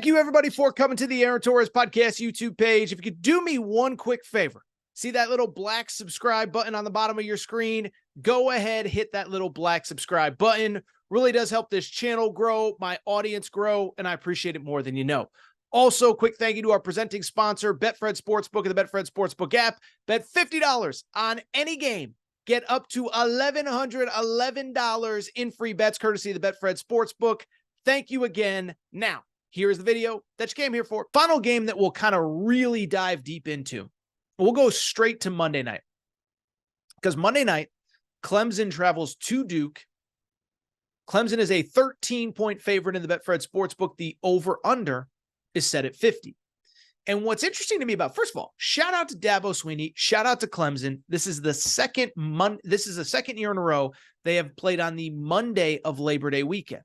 Thank you, everybody, for coming to the Aaron Torres Podcast YouTube page. If you could do me one quick favor, see that little black subscribe button on the bottom of your screen? Go ahead, hit that little black subscribe button. Really does help this channel grow, my audience grow, and I appreciate it more than you know. Also, quick thank you to our presenting sponsor, Betfred Sportsbook and the Betfred Sportsbook app. Bet $50 on any game. Get up to $1,111 in free bets courtesy of the Betfred Sportsbook. Thank you again. Now, here's the video that you came here for. Final game that we'll kind of really dive deep into. We'll go straight to Monday night. Because Monday night, Clemson travels to Duke. Clemson is a 13-point favorite in the Betfred Sportsbook. The over-under is set at 50. And what's interesting to me about, first of all, shout out to Dabo Swinney, shout out to Clemson. This is the second year in a row they have played on the Monday of Labor Day weekend.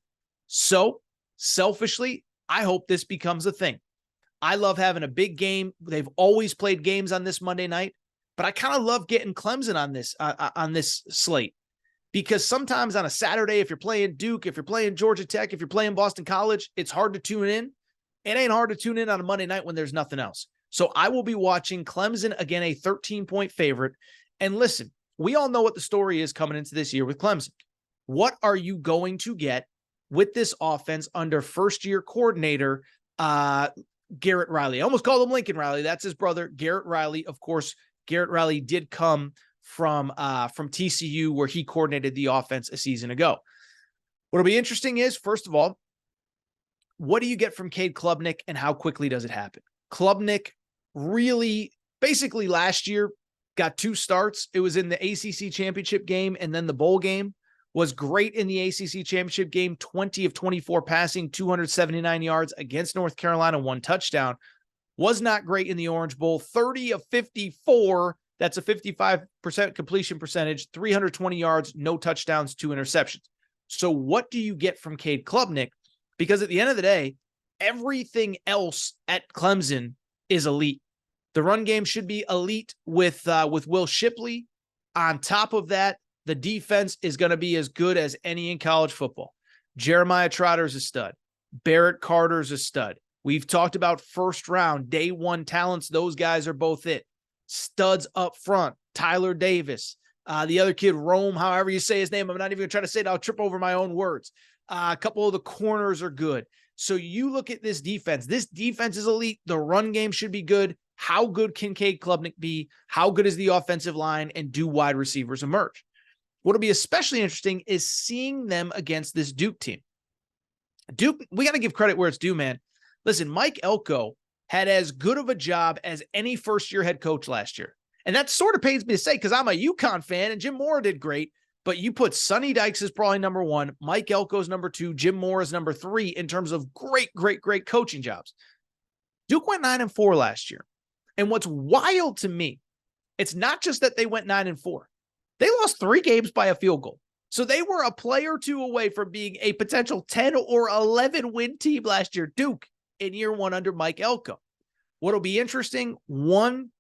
So, selfishly, I hope this becomes a thing. I love having a big game. They've always played games on this Monday night, but I kind of love getting Clemson on this slate, because sometimes on a Saturday, if you're playing Duke, if you're playing Georgia Tech, if you're playing Boston College, it's hard to tune in. It ain't hard to tune in on a Monday night when there's nothing else. So I will be watching Clemson, again, a 13-point favorite. And listen, we all know what the story is coming into this year with Clemson. What are you going to get with this offense under first-year coordinator Garrett Riley? I almost called him Lincoln Riley. That's his brother, Garrett Riley. Of course, Garrett Riley did come from TCU, where he coordinated the offense a season ago. What'll be interesting is, first of all, what do you get from Cade Klubnik, and how quickly does it happen? Klubnik really, basically last year, got 2 starts. It was in the ACC championship game and then the bowl game. Was great in the ACC championship game, 20 of 24 passing, 279 yards against North Carolina, 1 touchdown. Was not great in the Orange Bowl, 30 of 54. That's a 55% completion percentage, 320 yards, no touchdowns, 2 interceptions. So what do you get from Cade Klubnik? Because at the end of the day, everything else at Clemson is elite. The run game should be elite with Will Shipley. On top of that, the defense is going to be as good as any in college football. Jeremiah Trotter's a stud. Barrett Carter's a stud. We've talked about first round, day one talents. Those guys are both it. Studs up front. Tyler Davis. The other kid, Rome, however you say his name. I'm not even going to try to say it. I'll trip over my own words. A couple of the corners are good. So you look at this defense. This defense is elite. The run game should be good. How good can Cade Klubnik be? How good is the offensive line? And do wide receivers emerge? What'll be especially interesting is seeing them against this Duke team. Duke, we got to give credit where it's due, man. Listen, Mike Elko had as good of a job as any first-year head coach last year. And that sort of pains me to say, because I'm a UConn fan and Jim Mora did great. But you put Sonny Dykes is probably number 1, Mike Elko's number 2, Jim Mora is number 3 in terms of great coaching jobs. Duke went 9-4 last year. And what's wild to me, it's not just that they went 9-4. They lost 3 games by a field goal. So they were a play or 2 away from being a potential 10 or 11 win team last year, Duke, in year 1 under Mike Elko. What'll be interesting, 1,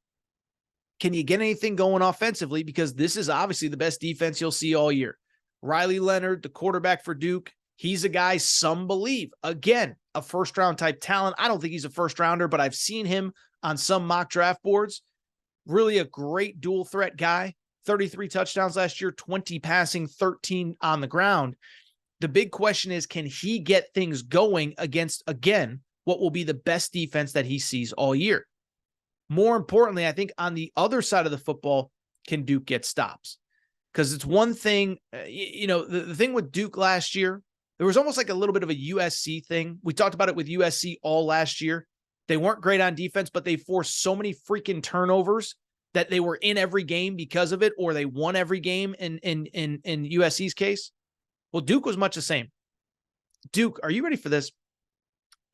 can you get anything going offensively? Because this is obviously the best defense you'll see all year. Riley Leonard, the quarterback for Duke, he's a guy some believe. Again, a first-round type talent. I don't think he's a first-rounder, but I've seen him on some mock draft boards. Really a great dual threat guy. 33 touchdowns last year, 20 passing, 13 on the ground. The big question is, can he get things going against, again, what will be the best defense that he sees all year? More importantly, I think on the other side of the football, can Duke get stops? Because it's one thing, the thing with Duke last year, there was almost like a little bit of a USC thing. We talked about it with USC all last year. They weren't great on defense, but they forced so many freaking turnovers that they were in every game because of it, or they won every game in USC's case. Well, Duke was much the same. Duke, are you ready for this?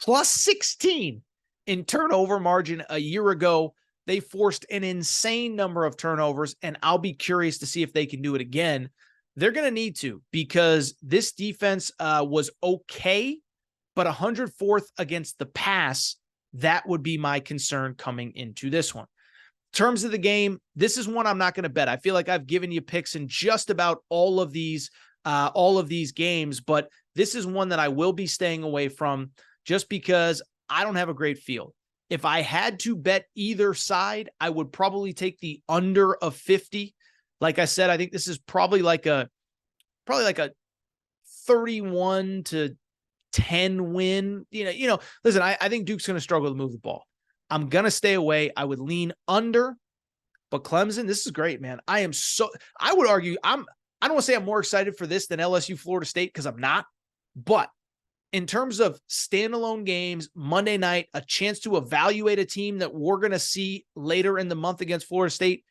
Plus 16 in turnover margin a year ago. They forced an insane number of turnovers, and I'll be curious to see if they can do it again. They're going to need to, because this defense was okay, but 104th against the pass. That would be my concern coming into this one. In terms of the game, this is one I'm not going to bet. I feel like I've given you picks in just about all of these games, but this is one that I will be staying away from, just because I don't have a great feel. If I had to bet either side, I would probably take the under of 50. Like I said, I think this is probably like a 31-10 win. Listen, I think Duke's going to struggle to move the ball. I'm going to stay away. I would lean under, but Clemson, this is great, man. I would argue I don't want to say I'm more excited for this than LSU Florida State, because I'm not, but in terms of standalone games, Monday night, a chance to evaluate a team that we're going to see later in the month against Florida State,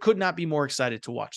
could not be more excited to watch this.